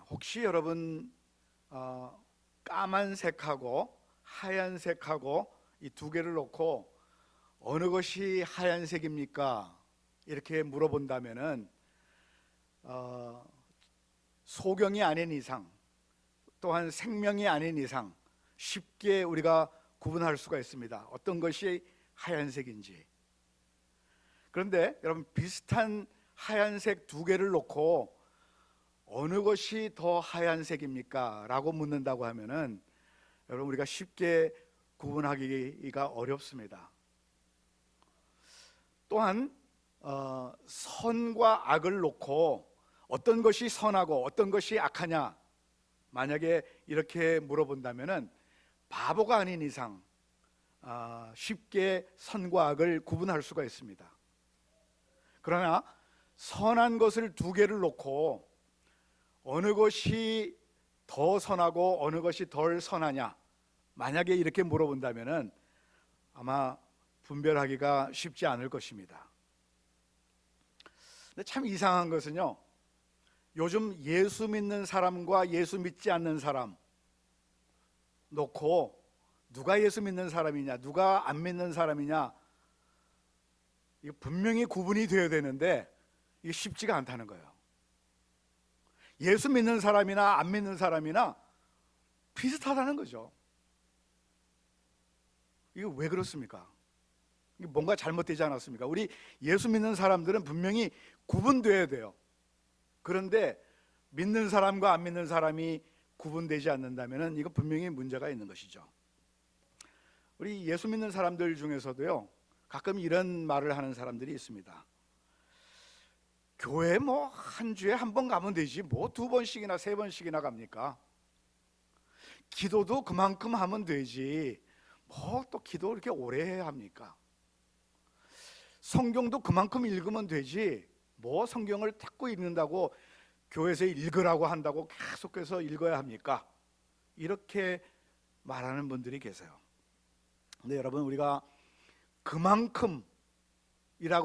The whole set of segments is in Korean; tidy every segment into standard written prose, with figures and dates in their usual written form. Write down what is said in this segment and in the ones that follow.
혹시 여러분 까만색하고 하얀색하고 이 두 개를 놓고 어느 것이 하얀색입니까? 이렇게 물어본다면은 소경이 아닌 이상, 또한 생명이 아닌 이상 쉽게 우리가 구분할 수가 있습니다. 어떤 것이 하얀색인지. 그런데 여러분, 비슷한 하얀색 두 개를 놓고 어느 것이 더 하얀색입니까? 라고 묻는다고 하면은 여러분, 우리가 쉽게 구분하기가 어렵습니다. 또한 선과 악을 놓고 어떤 것이 선하고 어떤 것이 악하냐, 만약에 이렇게 물어본다면은 바보가 아닌 이상 쉽게 선과 악을 구분할 수가 있습니다. 그러나 선한 것을 두 개를 놓고 어느 것이 더 선하고 어느 것이 덜 선하냐, 만약에 이렇게 물어본다면은 아마 분별하기가 쉽지 않을 것입니다. 근데 참 이상한 것은요, 요즘 예수 믿는 사람과 예수 믿지 않는 사람 놓고 누가 예수 믿는 사람이냐, 누가 안 믿는 사람이냐, 이거 분명히 구분이 되어야 되는데 이게 쉽지가 않다는 거예요. 예수 믿는 사람이나 안 믿는 사람이나 비슷하다는 거죠. 이게 왜 그렇습니까? 이게 뭔가 잘못되지 않았습니까? 우리 예수 믿는 사람들은 분명히 구분돼야 돼요. 그런데 믿는 사람과 안 믿는 사람이 구분되지 않는다면 이거 분명히 문제가 있는 것이죠. 우리 예수 믿는 사람들 중에서도요, 가끔 이런 말을 하는 사람들이 있습니다. 교회 뭐 한 주에 한 번 가면 되지 뭐 두 번씩이나 세 번씩이나 갑니까? 기도도 그만큼 하면 되지 뭐 또 기도 이렇게 오래 해야 합니까? 성경도 그만큼 읽으면 되지 뭐 성경을 자꾸 읽는다고 교회에서 읽으라고 한다고 계속해서 읽어야 합니까? 이렇게 말하는 분들이 계세요. 근데 여러분, 우리가 그만큼이라고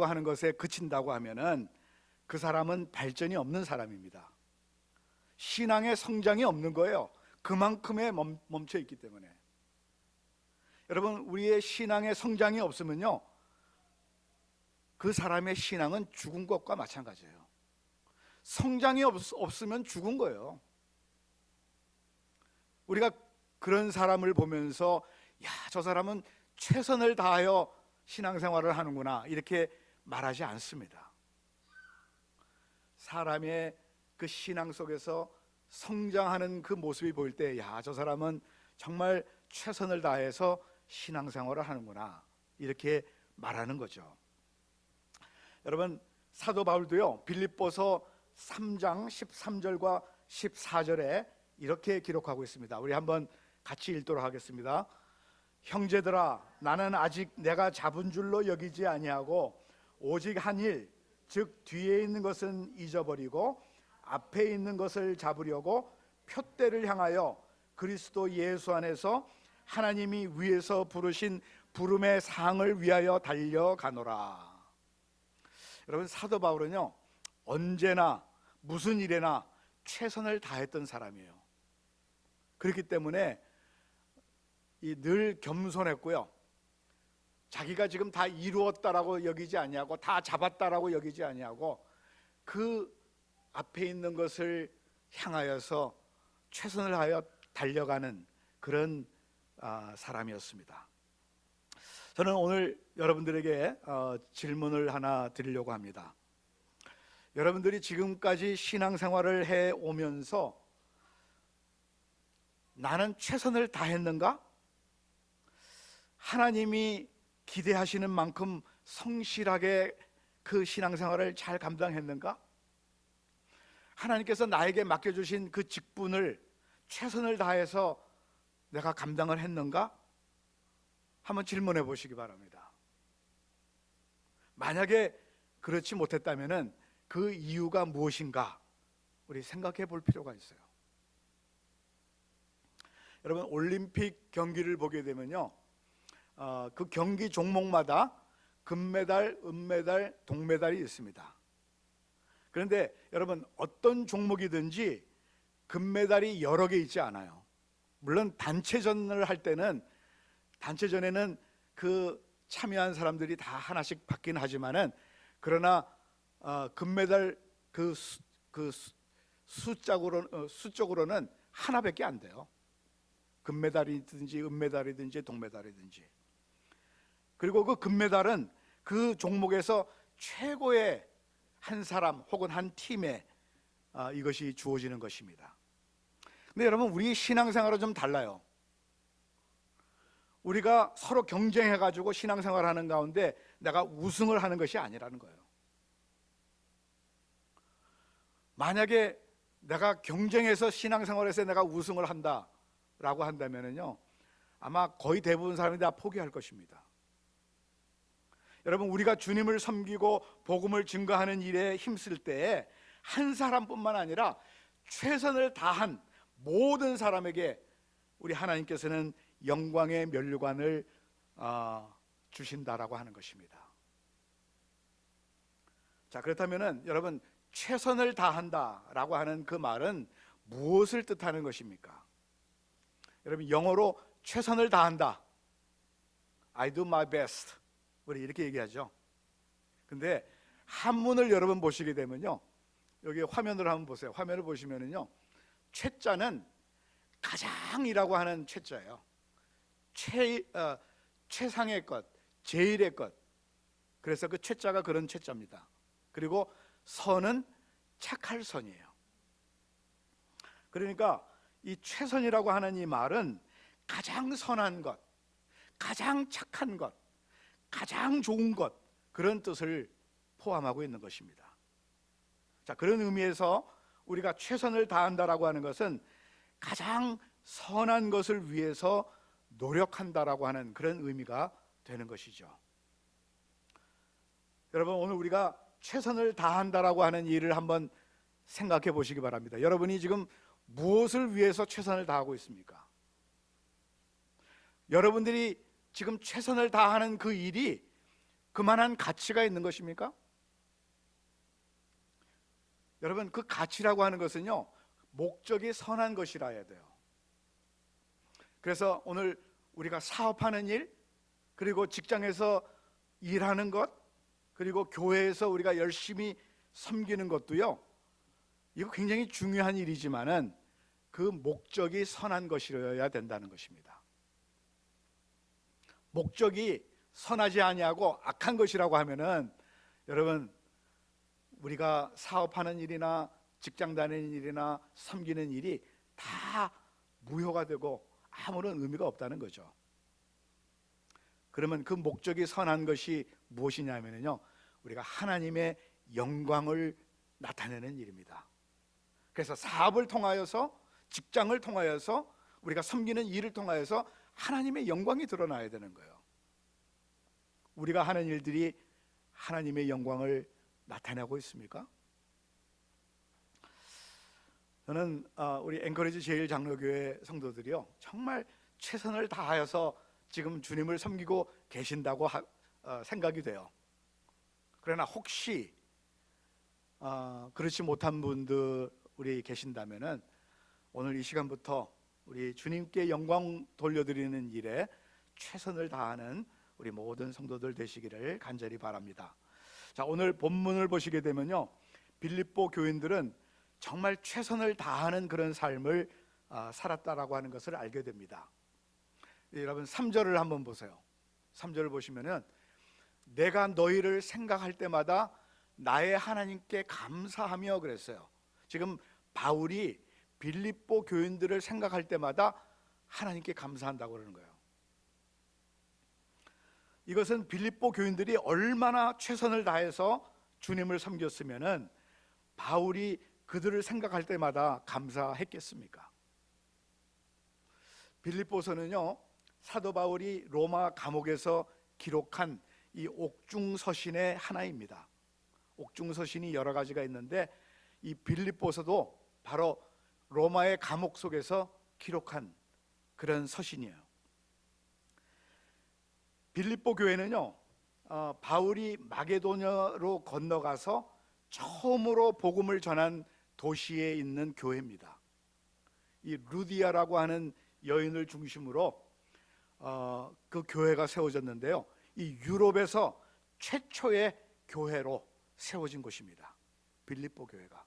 하는 것에 그친다고 하면은 그 사람은 발전이 없는 사람입니다. 신앙의 성장이 없는 거예요. 그만큼에 멈춰 있기 때문에. 여러분, 우리의 신앙의 성장이 없으면요, 그 사람의 신앙은 죽은 것과 마찬가지예요. 성장이 없으면 죽은 거예요. 우리가 그런 사람을 보면서 야, 저 사람은 최선을 다하여 신앙생활을 하는구나 이렇게 말하지 않습니다. 사람의 그 신앙 속에서 성장하는 그 모습이 보일 때 야, 저 사람은 정말 최선을 다해서 신앙생활을 하는구나 이렇게 말하는 거죠. 여러분, 사도 바울도요, 빌립보서 3장 13절과 14절에 이렇게 기록하고 있습니다. 우리 한번 같이 읽도록 하겠습니다. 형제들아, 나는 아직 내가 잡은 줄로 여기지 아니하고 오직 한 일, 즉 뒤에 있는 것은 잊어버리고 앞에 있는 것을 잡으려고 표대를 향하여 그리스도 예수 안에서 하나님이 위에서 부르신 부름의 상을 위하여 달려가노라. 여러분, 사도 바울은요, 언제나 무슨 일에나 최선을 다했던 사람이에요. 그렇기 때문에 늘 겸손했고요, 자기가 지금 다 이루었다라고 여기지 아니하고 다 잡았다라고 여기지 아니하고 그 앞에 있는 것을 향하여서 최선을 다하여 달려가는 그런 사람이었습니다. 저는 오늘 여러분들에게 질문을 하나 드리려고 합니다. 여러분들이 지금까지 신앙생활을 해오면서 나는 최선을 다했는가? 하나님이 기대하시는 만큼 성실하게 그 신앙생활을 잘 감당했는가? 하나님께서 나에게 맡겨주신 그 직분을 최선을 다해서 내가 감당을 했는가? 한번 질문해 보시기 바랍니다. 만약에 그렇지 못했다면 그 이유가 무엇인가 우리 생각해 볼 필요가 있어요. 여러분, 올림픽 경기를 보게 되면요, 그 경기 종목마다 금메달, 은메달, 동메달이 있습니다. 그런데 여러분, 어떤 종목이든지 금메달이 여러 개 있지 않아요. 물론 단체전을 할 때는, 단체전에는 그 참여한 사람들이 다 하나씩 받긴 하지만은, 그러나 금메달 그 수적으로는 하나밖에 안 돼요. 금메달이든지 은메달이든지 동메달이든지. 그리고 그 금메달은 그 종목에서 최고의 한 사람 혹은 한 팀에 이것이 주어지는 것입니다. 근데 여러분, 우리 신앙생활은 좀 달라요. 우리가 서로 경쟁해가지고 신앙생활하는 가운데 내가 우승을 하는 것이 아니라는 거예요. 만약에 내가 경쟁해서 신앙생활에서 내가 우승을 한다라고 한다면요, 아마 거의 대부분 사람이 다 포기할 것입니다. 여러분, 우리가 주님을 섬기고 복음을 증거하는 일에 힘쓸 때에 한 사람뿐만 아니라 최선을 다한 모든 사람에게 우리 하나님께서는 영광의 면류관을 주신다라고 하는 것입니다. 자, 그렇다면은 여러분, 최선을 다한다라고 하는 그 말은 무엇을 뜻하는 것입니까? 여러분, 영어로 최선을 다한다, I do my best, 우리 이렇게 얘기하죠. 근데 한문을 여러분 보시게 되면요, 여기 화면을 한번 보세요. 화면을 보시면은요, 최자는 가장이라고 하는 최자예요. 최상의 것, 제일의 것. 그래서 그 최자가 그런 최자입니다. 그리고 선은 착할 선이에요. 그러니까 이 최선이라고 하는 이 말은 가장 선한 것, 가장 착한 것, 가장 좋은 것, 그런 뜻을 포함하고 있는 것입니다. 자, 그런 의미에서 우리가 최선을 다한다라고 하는 것은 가장 선한 것을 위해서 노력한다라고 하는 그런 의미가 되는 것이죠. 여러분, 오늘 우리가 최선을 다한다라고 하는 일을 한번 생각해 보시기 바랍니다. 여러분이 지금 무엇을 위해서 최선을 다하고 있습니까? 여러분들이 지금 최선을 다하는 그 일이 그만한 가치가 있는 것입니까? 여러분, 그 가치라고 하는 것은요, 목적이 선한 것이라야 돼요. 그래서 오늘 우리가 사업하는 일, 그리고 직장에서 일하는 것, 그리고 교회에서 우리가 열심히 섬기는 것도요, 이거 굉장히 중요한 일이지만은 그 목적이 선한 것이어야 된다는 것입니다. 목적이 선하지 아니하고 악한 것이라고 하면은, 여러분, 우리가 사업하는 일이나 직장 다니는 일이나 섬기는 일이 다 무효가 되고 아무런 의미가 없다는 거죠. 그러면 그 목적이 선한 것이 무엇이냐면요, 우리가 하나님의 영광을 나타내는 일입니다. 그래서 사업을 통하여서, 직장을 통하여서, 우리가 섬기는 일을 통하여서 하나님의 영광이 드러나야 되는 거예요. 우리가 하는 일들이 하나님의 영광을 나타내고 있습니까? 저는 우리 앵커리지 제일장로교회 성도들이요, 정말 최선을 다하여서 지금 주님을 섬기고 계신다고 생각이 돼요. 그러나 혹시 그렇지 못한 분들 우리 계신다면은 오늘 이 시간부터 우리 주님께 영광 돌려드리는 일에 최선을 다하는 우리 모든 성도들 되시기를 간절히 바랍니다. 자, 오늘 본문을 보시게 되면요, 빌립보 교인들은 정말 최선을 다하는 그런 삶을 살았다라고 하는 것을 알게 됩니다. 여러분, 3절을 한번 보세요. 3절을 보시면은, 내가 너희를 생각할 때마다 나의 하나님께 감사하며 그랬어요. 지금 바울이 빌립보 교인들을 생각할 때마다 하나님께 감사한다고 그러는 거예요. 이것은 빌립보 교인들이 얼마나 최선을 다해서 주님을 섬겼으면은 바울이 그들을 생각할 때마다 감사했겠습니까? 빌립보서는요, 사도 바울이 로마 감옥에서 기록한 이 옥중서신의 하나입니다. 옥중서신이 여러 가지가 있는데 이 빌립보서도 바로 로마의 감옥 속에서 기록한 그런 서신이에요. 빌립보 교회는요, 바울이 마게도냐로 건너가서 처음으로 복음을 전한 도시에 있는 교회입니다. 이 루디아라고 하는 여인을 중심으로 그 교회가 세워졌는데요. 이 유럽에서 최초의 교회로 세워진 곳입니다. 빌립보 교회가.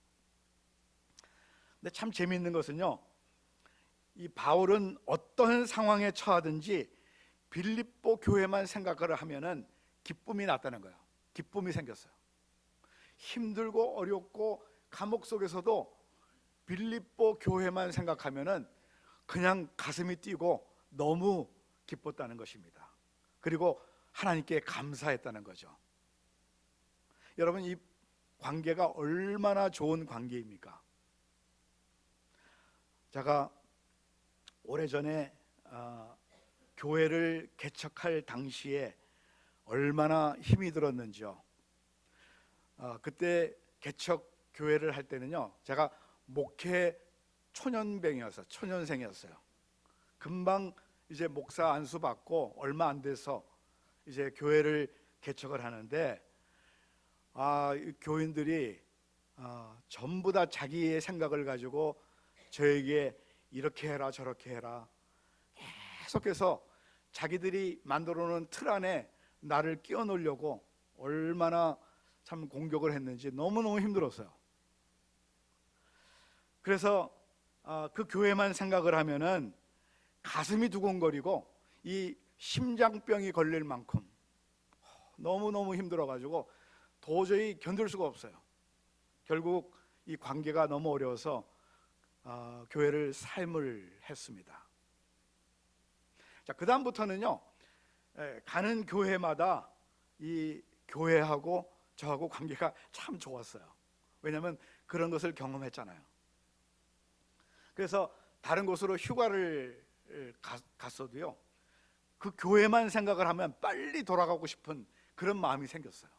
근데 참 재미있는 것은요, 이 바울은 어떤 상황에 처하든지 빌립보 교회만 생각을 하면은 기쁨이 났다는 거예요. 기쁨이 생겼어요. 힘들고 어렵고 감옥 속에서도 빌립보 교회만 생각하면은 그냥 가슴이 뛰고 너무 기뻤다는 것입니다. 그리고 하나님께 감사했다는 거죠. 여러분, 이 관계가 얼마나 좋은 관계입니까? 제가 오래전에 교회를 개척할 당시에 얼마나 힘이 들었는지요. 그때 개척 교회를 할 때는요, 제가 목회 초년생이었어요. 금방 이제 목사 안수 받고 얼마 안 돼서 이제 교회를 개척을 하는데, 이 교인들이 전부 다 자기의 생각을 가지고 저에게 이렇게 해라 저렇게 해라 계속해서 자기들이 만들어 놓은 틀 안에 나를 끼워 넣으려고 얼마나 참 공격을 했는지 너무너무 힘들었어요. 그래서 그 교회만 생각을 하면은 가슴이 두근거리고 이 심장병이 걸릴 만큼 너무너무 힘들어가지고 도저히 견딜 수가 없어요. 결국 이 관계가 너무 어려워서 교회를 사임을 했습니다. 자, 그 다음부터는요, 가는 교회마다 이 교회하고 저하고 관계가 참 좋았어요. 왜냐하면 그런 것을 경험했잖아요. 그래서 다른 곳으로 휴가를 갔어도요, 그 교회만 생각을 하면 빨리 돌아가고 싶은 그런 마음이 생겼어요.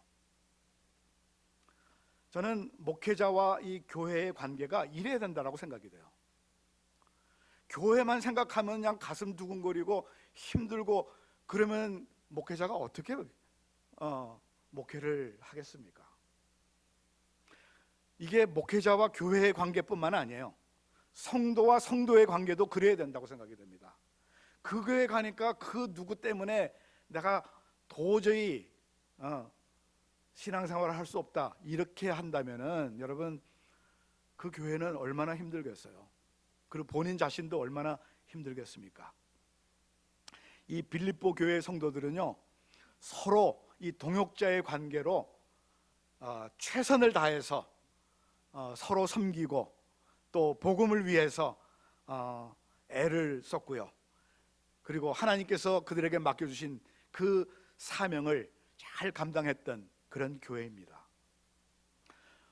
저는 목회자와 이 교회의 관계가 이래야 된다고 생각이 돼요. 교회만 생각하면 그냥 가슴 두근거리고 힘들고 그러면 목회자가 어떻게 목회를 하겠습니까? 이게 목회자와 교회의 관계뿐만 아니에요. 성도와 성도의 관계도 그래야 된다고 생각이 됩니다. 그 교회 가니까 그 누구 때문에 내가 도저히 신앙생활을 할 수 없다 이렇게 한다면은 여러분, 그 교회는 얼마나 힘들겠어요. 그리고 본인 자신도 얼마나 힘들겠습니까? 이 빌립보 교회 성도들은요, 서로 이 동역자의 관계로 최선을 다해서 서로 섬기고 또 복음을 위해서 애를 썼고요. 그리고 하나님께서 그들에게 맡겨주신 그 사명을 잘 감당했던 그런 교회입니다.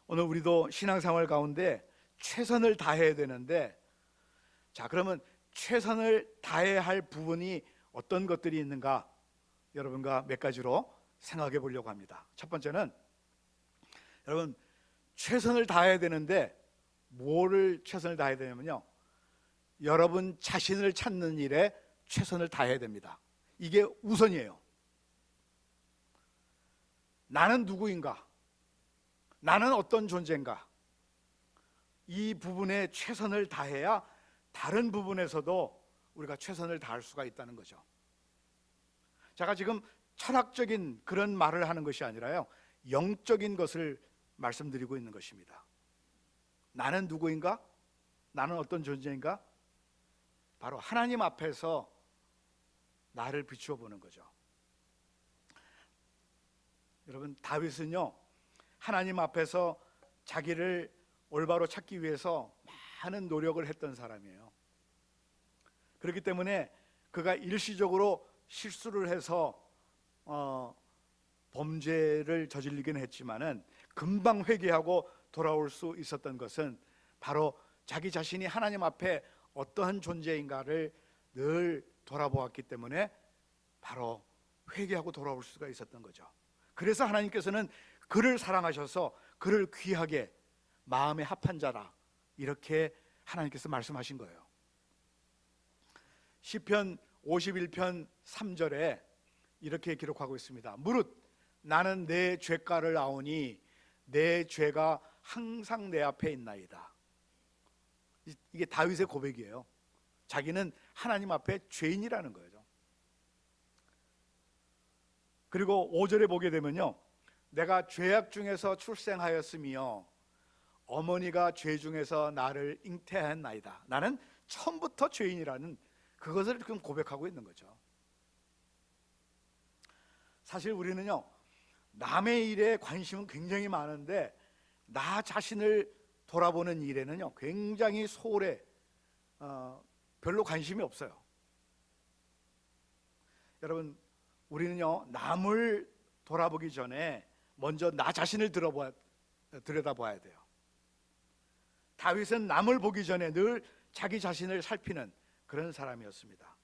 오늘 우리도 신앙생활 가운데 최선을 다해야 되는데, 자, 그러면 최선을 다해야 할 부분이 어떤 것들이 있는가, 여러분과 몇 가지로 생각해 보려고 합니다. 첫 번째는, 여러분, 최선을 다해야 되는데 뭐를 최선을 다해야 되냐면요, 여러분 자신을 찾는 일에 최선을 다해야 됩니다. 이게 우선이에요. 나는 누구인가? 나는 어떤 존재인가? 이 부분에 최선을 다해야 다른 부분에서도 우리가 최선을 다할 수가 있다는 거죠. 제가 지금 철학적인 그런 말을 하는 것이 아니라요, 영적인 것을 말씀드리고 있는 것입니다. 나는 누구인가? 나는 어떤 존재인가? 바로 하나님 앞에서 나를 비추어 보는 거죠. 여러분, 다윗은요, 하나님 앞에서 자기를 올바로 찾기 위해서 많은 노력을 했던 사람이에요. 그렇기 때문에 그가 일시적으로 실수를 해서 범죄를 저지르긴 했지만은 금방 회개하고 돌아올 수 있었던 것은 바로 자기 자신이 하나님 앞에 어떠한 존재인가를 늘 돌아보았기 때문에 바로 회개하고 돌아올 수가 있었던 거죠. 그래서 하나님께서는 그를 사랑하셔서 그를 귀하게 마음에 합한 자라 이렇게 하나님께서 말씀하신 거예요. 시편 51편 3절에 이렇게 기록하고 있습니다. 무릇 나는 내 죄가를 아오니 내 죄가 항상 내 앞에 있나이다. 이게 다윗의 고백이에요. 자기는 하나님 앞에 죄인이라는 거죠. 그리고 5절에 보게 되면요, 내가 죄악 중에서 출생하였으며 어머니가 죄 중에서 나를 잉태하였나이다. 나는 처음부터 죄인이라는 그것을 지금 고백하고 있는 거죠. 사실 우리는요, 남의 일에 관심은 굉장히 많은데 나 자신을 돌아보는 일에는요 굉장히 소홀해, 별로 관심이 없어요. 여러분, 우리는요 남을 돌아보기 전에 먼저 나 자신을 들여다봐야 돼요. 다윗은 남을 보기 전에 늘 자기 자신을 살피는 그런 사람이었습니다.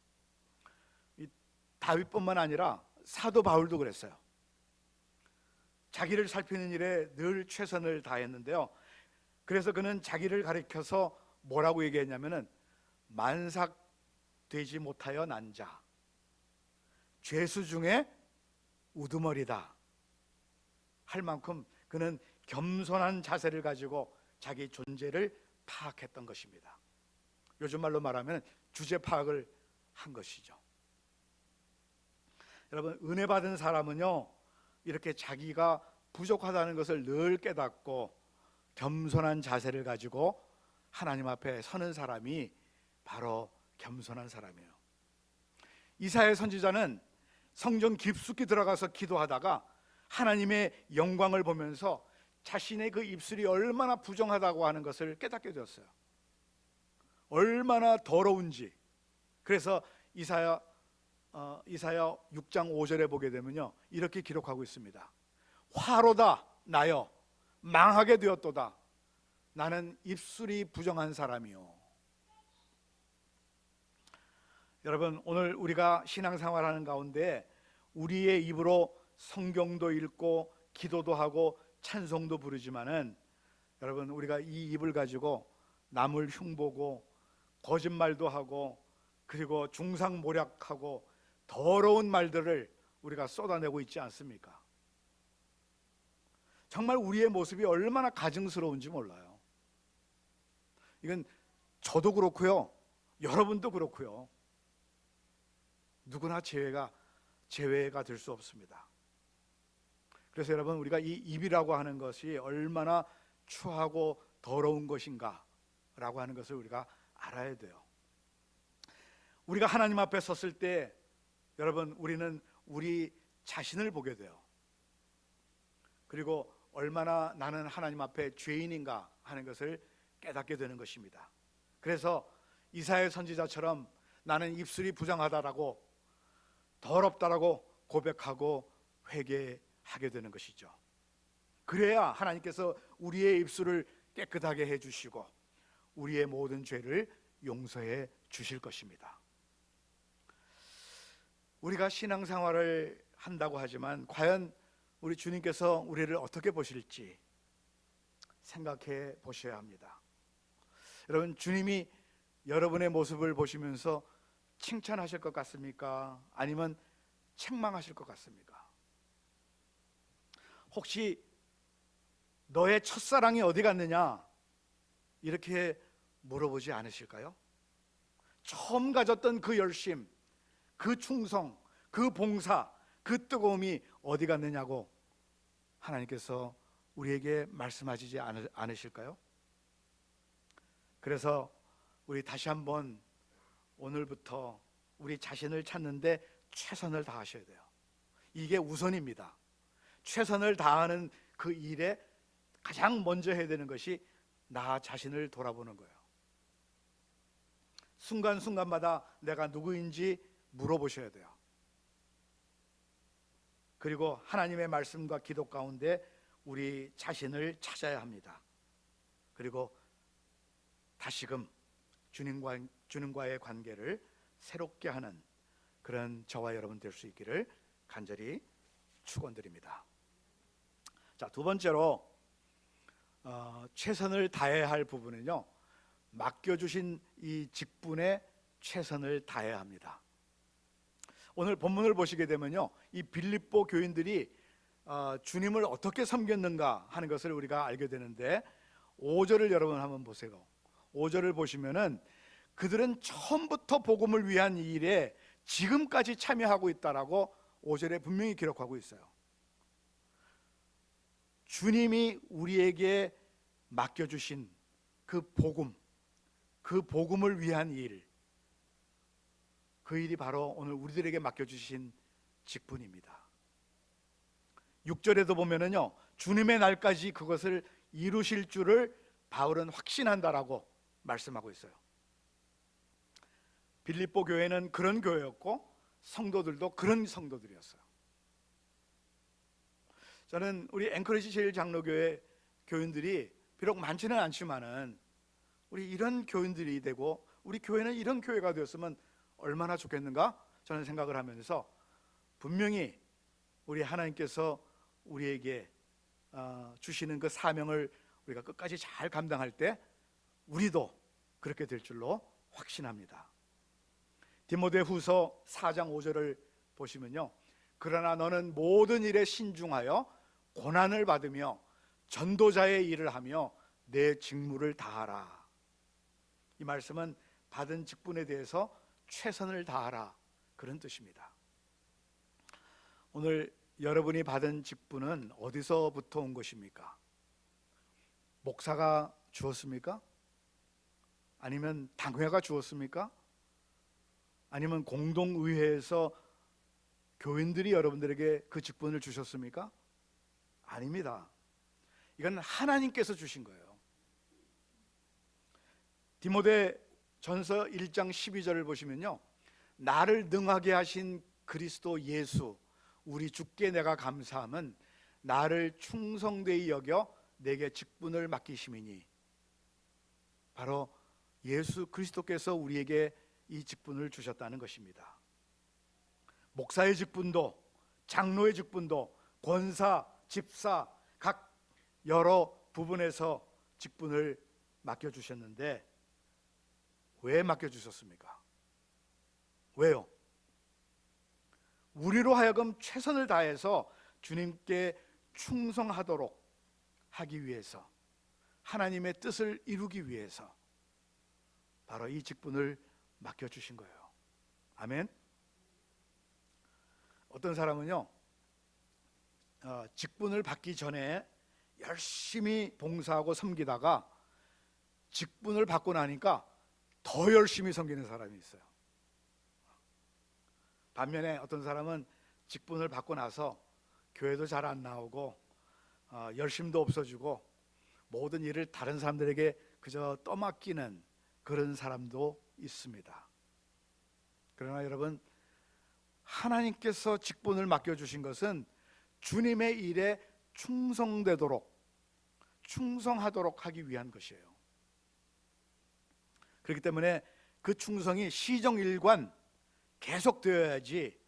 다윗뿐만 아니라 사도 바울도 그랬어요. 자기를 살피는 일에 늘 최선을 다했는데요, 그래서 그는 자기를 가리켜서 뭐라고 얘기했냐면은 만삭되지 못하여 난 자, 죄수 중에 우두머리다 할 만큼 그는 겸손한 자세를 가지고 자기 존재를 파악했던 것입니다. 요즘 말로 말하면 주제 파악을 한 것이죠. 여러분, 은혜 받은 사람은요 이렇게 자기가 부족하다는 것을 늘 깨닫고 겸손한 자세를 가지고 하나님 앞에 서는 사람이 바로 겸손한 사람이에요. 이사야 선지자는 성전 깊숙이 들어가서 기도하다가 하나님의 영광을 보면서 자신의 그 입술이 얼마나 부정하다고 하는 것을 깨닫게 되었어요. 얼마나 더러운지. 그래서 이사야 6장 5절에 보게 되면요 이렇게 기록하고 있습니다. 화로다 나여 망하게 되었도다. 나는 입술이 부정한 사람이요. 여러분, 오늘 우리가 신앙생활하는 가운데 우리의 입으로 성경도 읽고 기도도 하고 찬송도 부르지만은 여러분, 우리가 이 입을 가지고 남을 흉보고 거짓말도 하고 그리고 중상모략하고 더러운 말들을 우리가 쏟아내고 있지 않습니까? 정말 우리의 모습이 얼마나 가증스러운지 몰라요. 이건 저도 그렇고요, 여러분도 그렇고요. 누구나 제외가 될 수 없습니다. 그래서 여러분, 우리가 이 입이라고 하는 것이 얼마나 추하고 더러운 것인가 라고 하는 것을 우리가 알아야 돼요. 우리가 하나님 앞에 섰을 때 여러분, 우리는 우리 자신을 보게 돼요. 그리고 얼마나 나는 하나님 앞에 죄인인가 하는 것을 깨닫게 되는 것입니다. 그래서 이사야 선지자처럼 나는 입술이 부정하다라고, 더럽다라고 고백하고 회개하게 되는 것이죠. 그래야 하나님께서 우리의 입술을 깨끗하게 해주시고 우리의 모든 죄를 용서해 주실 것입니다. 우리가 신앙생활을 한다고 하지만 과연 우리 주님께서 우리를 어떻게 보실지 생각해 보셔야 합니다. 여러분, 주님이 여러분의 모습을 보시면서 칭찬하실 것 같습니까? 아니면 책망하실 것 같습니까? 혹시 너의 첫사랑이 어디 갔느냐 이렇게 물어보지 않으실까요? 처음 가졌던 그 열심, 그 충성, 그 봉사, 그 뜨거움이 어디 갔느냐고 하나님께서 우리에게 말씀하시지 않으실까요? 그래서 우리 다시 한번 오늘부터 우리 자신을 찾는데 최선을 다하셔야 돼요. 이게 우선입니다. 최선을 다하는 그 일에 가장 먼저 해야 되는 것이 나 자신을 돌아보는 거예요. 순간순간마다 내가 누구인지 물어보셔야 돼요. 그리고 하나님의 말씀과 기도 가운데 우리 자신을 찾아야 합니다. 그리고 다시금 주님과의 관계를 새롭게 하는 그런 저와 여러분 될 수 있기를 간절히 축원드립니다. 자, 두 번째로 최선을 다해야 할 부분은요, 맡겨주신 이 직분에 최선을 다해야 합니다. 오늘 본문을 보시게 되면요, 이 빌립보 교인들이 주님을 어떻게 섬겼는가 하는 것을 우리가 알게 되는데 5절을 여러분 한번 보세요. 5절을 보시면은 그들은 처음부터 복음을 위한 이 일에 지금까지 참여하고 있다라고 5절에 분명히 기록하고 있어요. 주님이 우리에게 맡겨주신 그 복음, 그 복음을 위한 일, 그 일이 바로 오늘 우리들에게 맡겨주신 직분입니다. 6절에도 보면은요, 주님의 날까지 그것을 이루실 줄을 바울은 확신한다라고 말씀하고 있어요. 빌립보 교회는 그런 교회였고 성도들도 그런 성도들이었어요. 저는 우리 앵커리지 제일장로교회 교인들이 비록 많지는 않지만은 우리 이런 교인들이 되고 우리 교회는 이런 교회가 되었으면 얼마나 좋겠는가 저는 생각을 하면서 분명히 우리 하나님께서 우리에게 주시는 그 사명을 우리가 끝까지 잘 감당할 때 우리도 그렇게 될 줄로 확신합니다. 디모데후서 4장 5절을 보시면요, 그러나 너는 모든 일에 신중하여 고난을 받으며 전도자의 일을 하며 내 직무를 다하라. 이 말씀은 받은 직분에 대해서 최선을 다하라, 그런 뜻입니다. 오늘 여러분이 받은 직분은 어디서부터 온 것입니까? 목사가 주었습니까? 아니면 당회가 주었습니까? 아니면 공동의회에서 교인들이 여러분들에게 그 직분을 주셨습니까? 아닙니다. 이건 하나님께서 주신 거예요. 디모데 전서 1장 12절을 보시면요, 나를 능하게 하신 그리스도 예수 우리 주께 내가 감사함은 나를 충성되이 여겨 내게 직분을 맡기심이니, 바로 예수 그리스도께서 우리에게 이 직분을 주셨다는 것입니다. 목사의 직분도 장로의 직분도 권사, 집사 각 여러 부분에서 직분을 맡겨주셨는데 왜 맡겨주셨습니까? 왜요? 우리로 하여금 최선을 다해서 주님께 충성하도록 하기 위해서, 하나님의 뜻을 이루기 위해서 바로 이 직분을 맡겨주신 거예요. 아멘. 어떤 사람은요, 직분을 받기 전에 열심히 봉사하고 섬기다가 직분을 받고 나니까 더 열심히 섬기는 사람이 있어요. 반면에 어떤 사람은 직분을 받고 나서 교회도 잘 안 나오고 열심도 없어지고 모든 일을 다른 사람들에게 그저 떠맡기는 그런 사람도 있습니다. 그러나 여러분, 하나님께서 직분을 맡겨주신 것은 주님의 일에 충성하도록 하기 위한 것이에요. 그렇기 때문에 그 충성이 시정일관 계속되어야지,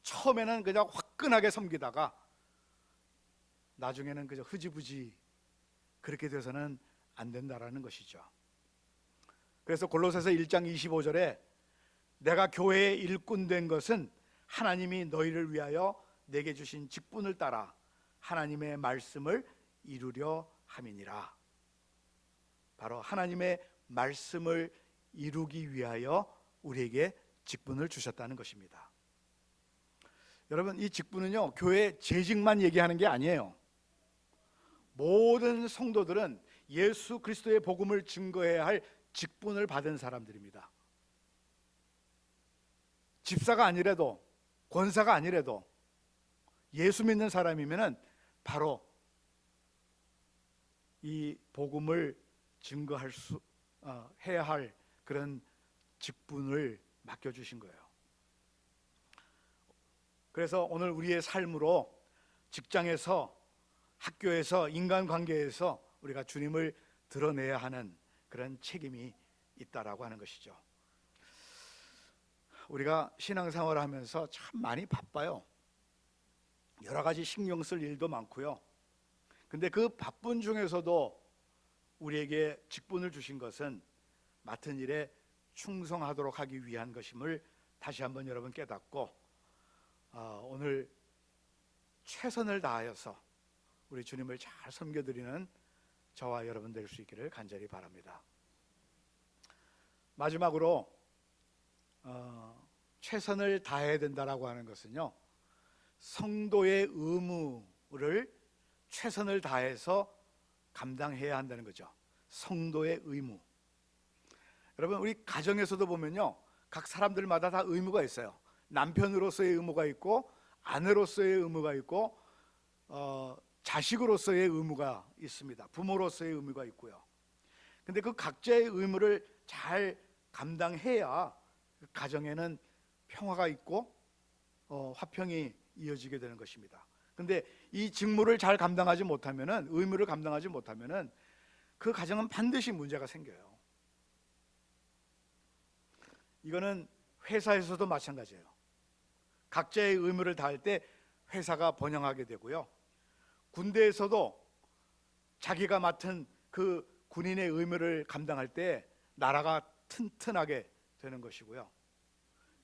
처음에는 그냥 화끈하게 섬기다가 나중에는 그저 흐지부지 그렇게 돼서는 안 된다라는 것이죠. 그래서 골로새서 1장 25절에 내가 교회의 일꾼 된 것은 하나님이 너희를 위하여 내게 주신 직분을 따라 하나님의 말씀을 이루려 함이니라. 바로 하나님의 말씀을 이루기 위하여 우리에게 직분을 주셨다는 것입니다. 여러분, 이 직분은요, 교회 재직만 얘기하는 게 아니에요. 모든 성도들은 예수 그리스도의 복음을 증거해야 할 직분을 받은 사람들입니다. 집사가 아니래도, 권사가 아니래도 예수 믿는 사람이면은 바로 이 복음을 증거할 해야 할 그런 직분을 맡겨주신 거예요. 그래서 오늘 우리의 삶으로 직장에서, 학교에서, 인간관계에서 우리가 주님을 드러내야 하는 그런 책임이 있다라고 하는 것이죠. 우리가 신앙생활을 하면서 참 많이 바빠요. 여러 가지 신경 쓸 일도 많고요. 근데 그 바쁜 중에서도 우리에게 직분을 주신 것은 맡은 일에 충성하도록 하기 위한 것임을 다시 한번 여러분 깨닫고, 오늘 최선을 다하여서 우리 주님을 잘 섬겨드리는 저와 여러분 될 수 있기를 간절히 바랍니다. 마지막으로 최선을 다해야 된다라고 하는 것은요, 성도의 의무를 최선을 다해서 감당해야 한다는 거죠. 성도의 의무. 여러분, 우리 가정에서도 보면요, 각 사람들마다 다 의무가 있어요. 남편으로서의 의무가 있고, 아내로서의 의무가 있고, 자식으로서의 의무가 있습니다. 부모로서의 의무가 있고요. 근데 그 각자의 의무를 잘 감당해야 그 가정에는 평화가 있고 화평이 이어지게 되는 것입니다. 근데 이 직무를 잘 감당하지 못하면은, 의무를 감당하지 못하면은 그 가정은 반드시 문제가 생겨요. 이거는 회사에서도 마찬가지예요. 각자의 의무를 다할 때 회사가 번영하게 되고요, 군대에서도 자기가 맡은 그 군인의 의무를 감당할 때 나라가 튼튼하게 되는 것이고요,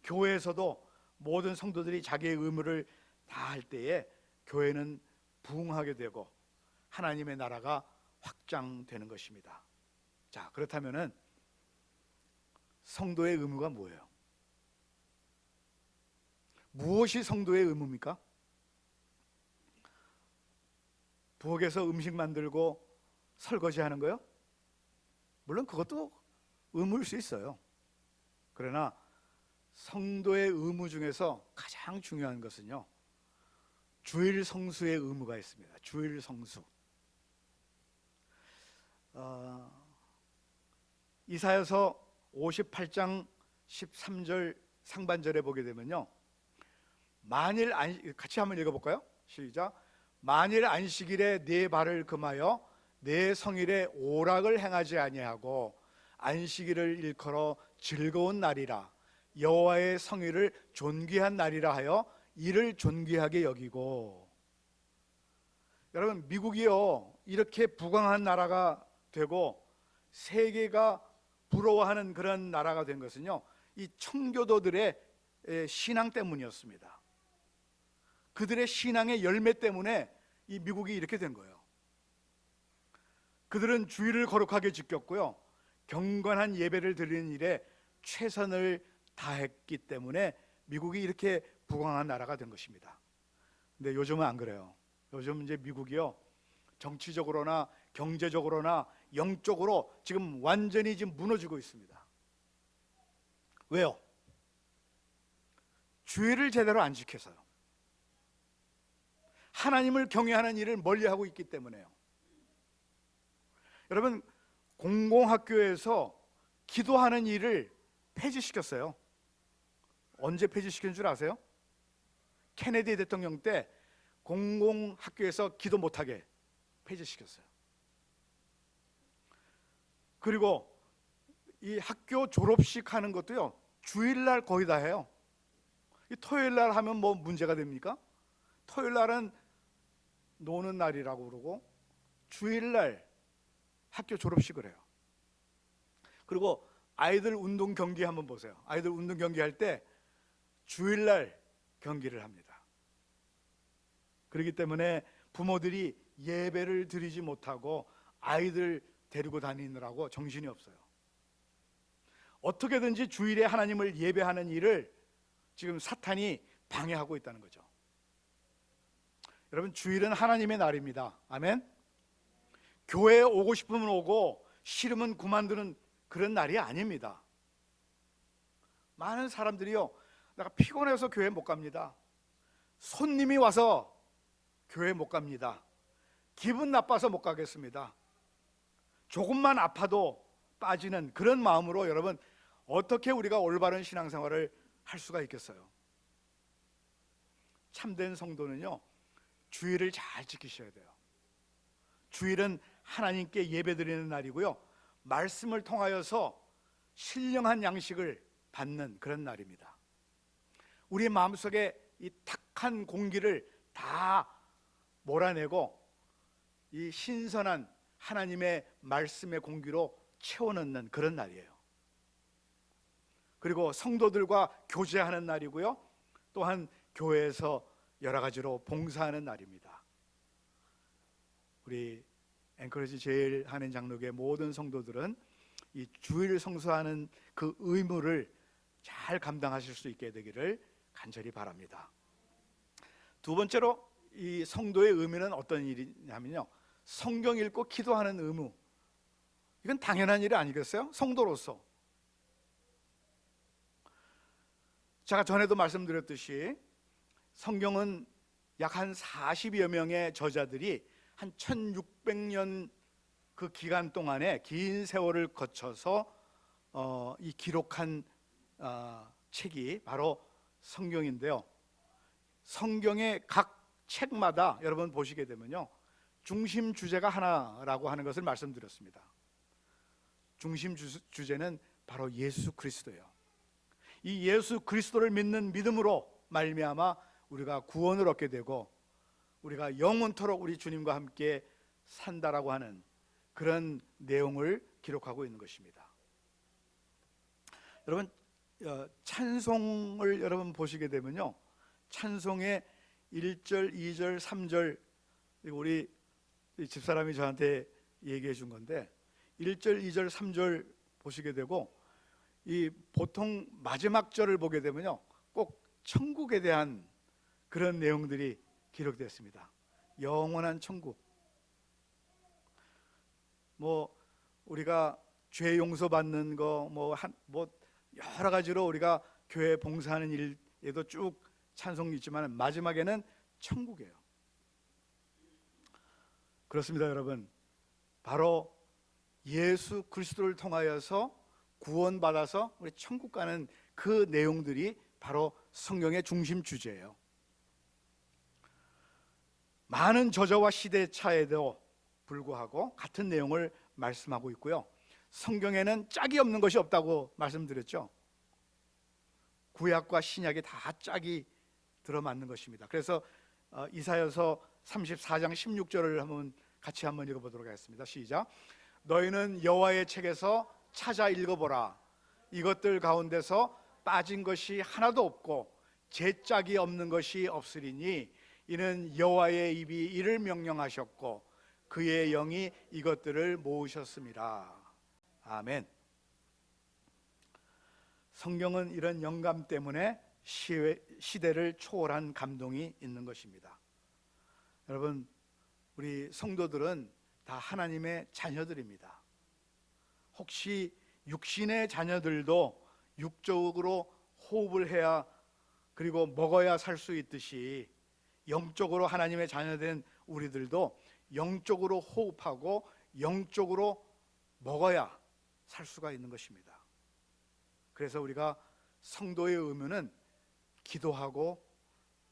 교회에서도 모든 성도들이 자기의 의무를 다할 때에 교회는 부흥하게 되고 하나님의 나라가 확장되는 것입니다. 자, 그렇다면은 성도의 의무가 뭐예요? 무엇이 성도의 의무입니까? 부엌에서 음식 만들고 설거지하는 거요? 물론 그것도 의무일 수 있어요. 그러나 성도의 의무 중에서 가장 중요한 것은요, 주일 성수의 의무가 있습니다. 주일 성수. 이사야서 58장 13절 상반절에 보게 되면요, 만일 같이 한번 읽어볼까요? 시작. 만일 안식일에 네 발을 금하여 내 성일에 오락을 행하지 아니하고 안식일을 일컬어 즐거운 날이라, 여호와의 성일을 존귀한 날이라 하여 이를 존귀하게 여기고. 여러분, 미국이요, 이렇게 부강한 나라가 되고 세계가 부러워하는 그런 나라가 된 것은요, 이 청교도들의 신앙 때문이었습니다. 그들의 신앙의 열매 때문에 이 미국이 이렇게 된 거예요. 그들은 주일을 거룩하게 지켰고요, 경건한 예배를 드리는 일에 최선을 다했기 때문에 미국이 이렇게 부강한 나라가 된 것입니다. 근데 요즘은 안 그래요. 요즘 이제 미국이요, 정치적으로나 경제적으로나 영적으로 지금 완전히 지금 무너지고 있습니다. 왜요? 주일을 제대로 안 지켜서요. 하나님을 경외하는 일을 멀리하고 있기 때문에요. 여러분, 공공학교에서 기도하는 일을 폐지시켰어요. 언제 폐지시킨 줄 아세요? 케네디 대통령 때 공공학교에서 기도 못하게 폐지시켰어요. 그리고 이 학교 졸업식 하는 것도요, 주일날 거의 다 해요. 이 토요일날 하면 뭐 문제가 됩니까? 토요일날은 노는 날이라고 그러고 주일날 학교 졸업식을 해요. 그리고 아이들 운동 경기 한번 보세요. 아이들 운동 경기 할 때 주일날 경기를 합니다. 그렇기 때문에 부모들이 예배를 드리지 못하고 아이들 데리고 다니느라고 정신이 없어요. 어떻게든지 주일에 하나님을 예배하는 일을 지금 사탄이 방해하고 있다는 거죠. 여러분, 주일은 하나님의 날입니다. 아멘. 교회에 오고 싶으면 오고 싫으면 그만두는 그런 날이 아닙니다. 많은 사람들이요, 내가 피곤해서 교회 못 갑니다. 손님이 와서 교회 못 갑니다. 기분 나빠서 못 가겠습니다. 조금만 아파도 빠지는 그런 마음으로 여러분, 어떻게 우리가 올바른 신앙생활을 할 수가 있겠어요? 참된 성도는요, 주일을 잘 지키셔야 돼요. 주일은 하나님께 예배드리는 날이고요, 말씀을 통하여서 신령한 양식을 받는 그런 날입니다. 우리 마음속에 이 탁한 공기를 다 몰아내고 이 신선한 하나님의 말씀의 공기로 채워넣는 그런 날이에요. 그리고 성도들과 교제하는 날이고요, 또한 교회에서 여러 가지로 봉사하는 날입니다. 우리 앵커리지 제일 한인 장로교의 모든 성도들은 이 주일 성수하는 그 의무를 잘 감당하실 수 있게 되기를 간절히 바랍니다. 두 번째로 이 성도의 의무는 어떤 일이냐면요, 성경 읽고 기도하는 의무. 이건 당연한 일이 아니겠어요? 성도로서. 제가 전에도 말씀드렸듯이 성경은 약 한 40여 명의 저자들이 한 1600년 그 기간 동안에 긴 세월을 거쳐서 이 기록한 책이 바로 성경인데요. 성경의 각 책마다 여러분 보시게 되면요, 중심 주제가 하나라고 하는 것을 말씀드렸습니다. 중심 주제는 바로 예수 그리스도예요. 이 예수 그리스도를 믿는 믿음으로 말미암아 우리가 구원을 얻게 되고 우리가 영원토록 우리 주님과 함께 산다라고 하는 그런 내용을 기록하고 있는 것입니다. 여러분, 찬송을 여러분 보시게 되면요, 찬송의 1절, 2절, 3절, 우리 집사람이 저한테 얘기해 준 건데 1절, 2절, 3절 보시게 되고 이 보통 마지막 절을 보게 되면요, 꼭 천국에 대한 그런 내용들이 기록되었습니다. 영원한 천국. 뭐 우리가 죄 용서받는 거 뭐 여러 가지로 우리가 교회 봉사하는 일에도 쭉 찬송이 있지만 마지막에는 천국이에요. 그렇습니다, 여러분. 바로 예수 그리스도를 통하여서 구원받아서 우리 천국 가는 그 내용들이 바로 성경의 중심 주제예요. 많은 저자와 시대 차에도 불구하고 같은 내용을 말씀하고 있고요, 성경에는 짝이 없는 것이 없다고 말씀드렸죠. 구약과 신약이 다 짝이 들어맞는 것입니다. 그래서 이사야서 34장 16절을 같이 한번 읽어보도록 하겠습니다. 시작. 너희는 여호와의 책에서 찾아 읽어보라. 이것들 가운데서 빠진 것이 하나도 없고 제 짝이 없는 것이 없으리니 이는 여호와의 입이 이를 명령하셨고 그의 영이 이것들을 모으셨습니다. 아멘. 성경은 이런 영감 때문에 시대를 초월한 감동이 있는 것입니다. 여러분, 우리 성도들은 다 하나님의 자녀들입니다. 혹시 육신의 자녀들도 육적으로 호흡을 해야 그리고 먹어야 살 수 있듯이 영적으로 하나님의 자녀된 우리들도 영적으로 호흡하고 영적으로 먹어야 살 수가 있는 것입니다. 그래서 우리가 성도의 의무는 기도하고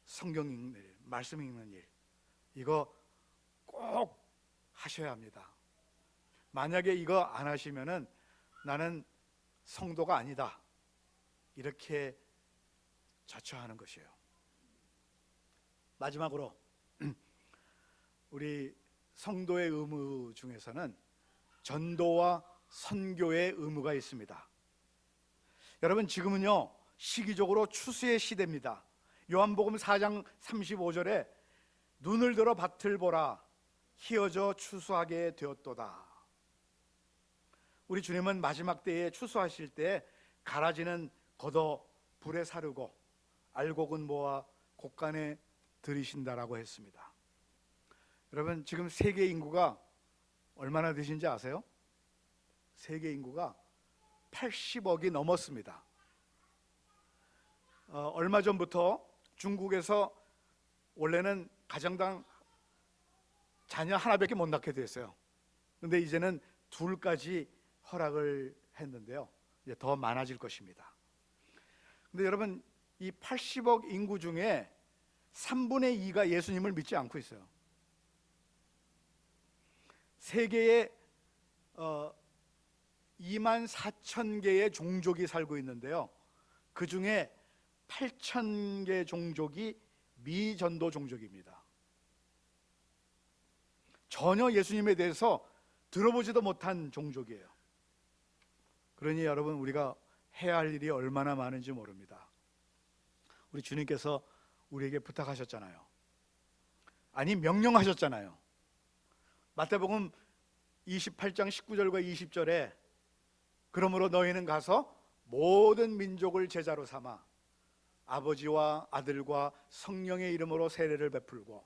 성경 읽는 일, 말씀 읽는 일, 이거 꼭 하셔야 합니다. 만약에 이거 안 하시면은 나는 성도가 아니다, 이렇게 자처하는 것이에요. 마지막으로 우리 성도의 의무 중에서는 전도와 선교의 의무가 있습니다. 여러분, 지금은요 시기적으로 추수의 시대입니다. 요한복음 4장 35절에 눈을 들어 밭을 보라, 희어져 추수하게 되었도다. 우리 주님은 마지막 때에 추수하실 때 가라지는 걷어 불에 사르고 알곡은 모아 곡간에 들이신다라고 했습니다. 여러분, 지금 세계 인구가 얼마나 되신지 아세요? 세계 인구가 80억이 넘었습니다. 얼마 전부터 중국에서 원래는 가정당 자녀 하나밖에 못 낳게 됐어요. 근데 이제는 둘까지 허락을 했는데요, 이제 더 많아질 것입니다. 근데 여러분, 이 80억 인구 중에 3분의 2가 예수님을 믿지 않고 있어요. 세계에 2만 4천 개의 종족이 살고 있는데요, 그 중에 8천 개 종족이 미전도 종족입니다. 전혀 예수님에 대해서 들어보지도 못한 종족이에요. 그러니 여러분, 우리가 해야 할 일이 얼마나 많은지 모릅니다. 우리 주님께서 우리에게 부탁하셨잖아요. 아니, 명령하셨잖아요. 마태복음 28장 19절과 20절에 그러므로 너희는 가서 모든 민족을 제자로 삼아 아버지와 아들과 성령의 이름으로 세례를 베풀고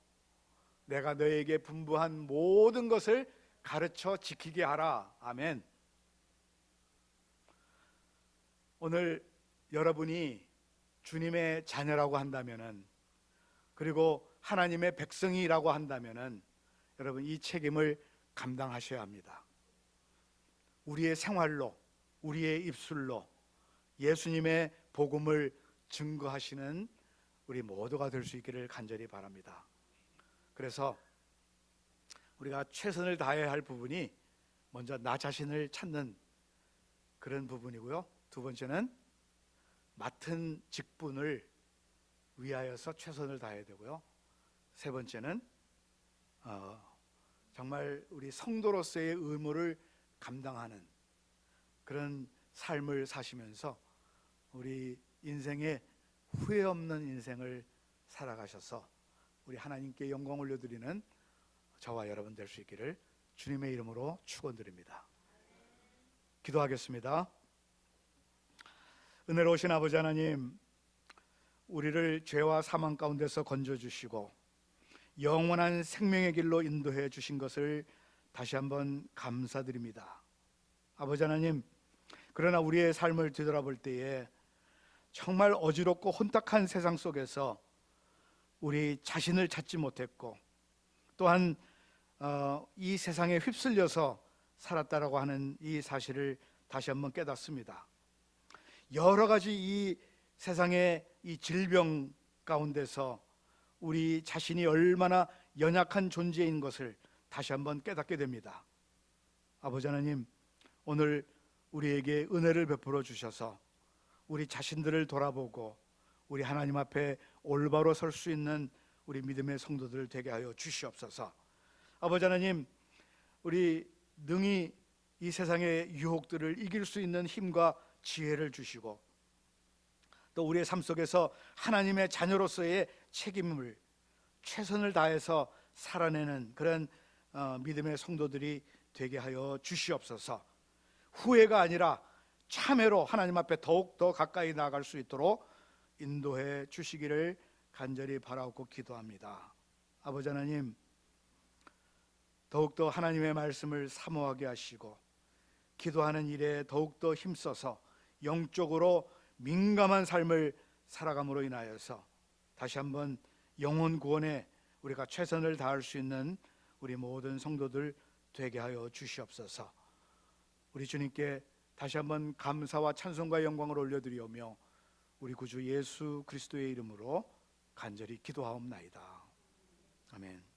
내가 너희에게 분부한 모든 것을 가르쳐 지키게 하라. 아멘. 오늘 여러분이 주님의 자녀라고 한다면은, 그리고 하나님의 백성이라고 한다면은 여러분 이 책임을 감당하셔야 합니다. 우리의 생활로, 우리의 입술로 예수님의 복음을 증거하시는 우리 모두가 될 수 있기를 간절히 바랍니다. 그래서 우리가 최선을 다해야 할 부분이 먼저 나 자신을 찾는 그런 부분이고요. 두 번째는 맡은 직분을 위하여서 최선을 다해야 되고요. 세 번째는 정말 우리 성도로서의 의무를 감당하는 그런 삶을 사시면서 우리 인생에 후회 없는 인생을 살아가셔서 우리 하나님께 영광 올려드리는 저와 여러분 될 수 있기를 주님의 이름으로 축원드립니다. 기도하겠습니다. 은혜로우신 아버지 하나님, 우리를 죄와 사망 가운데서 건져주시고 영원한 생명의 길로 인도해 주신 것을 다시 한번 감사드립니다. 아버지 하나님, 그러나 우리의 삶을 뒤돌아볼 때에 정말 어지럽고 혼탁한 세상 속에서 우리 자신을 찾지 못했고 또한 이 세상에 휩쓸려서 살았다라고 하는 이 사실을 다시 한번 깨닫습니다. 여러 가지 이 세상의 이 질병 가운데서 우리 자신이 얼마나 연약한 존재인 것을 다시 한번 깨닫게 됩니다. 아버지 하나님, 오늘 우리에게 은혜를 베풀어 주셔서 우리 자신들을 돌아보고 우리 하나님 앞에 올바로 설 수 있는 우리 믿음의 성도들 되게 하여 주시옵소서. 아버지 하나님, 우리 능히 이 세상의 유혹들을 이길 수 있는 힘과 지혜를 주시고 또 우리의 삶 속에서 하나님의 자녀로서의 책임을 최선을 다해서 살아내는 그런 믿음의 성도들이 되게 하여 주시옵소서. 후회가 아니라 참회로 하나님 앞에 더욱 더 가까이 나아갈 수 있도록 인도해 주시기를 간절히 바라옵고 기도합니다. 아버지 하나님, 더욱더 하나님의 말씀을 사모하게 하시고 기도하는 일에 더욱더 힘써서 영적으로 민감한 삶을 살아감으로 인하여서 다시 한번 영혼 구원에 우리가 최선을 다할 수 있는 우리 모든 성도들 되게 하여 주시옵소서. 우리 주님께 다시 한번 감사와 찬송과 영광을 올려드리오며 우리 구주 예수 그리스도의 이름으로 간절히 기도하옵나이다. 아멘.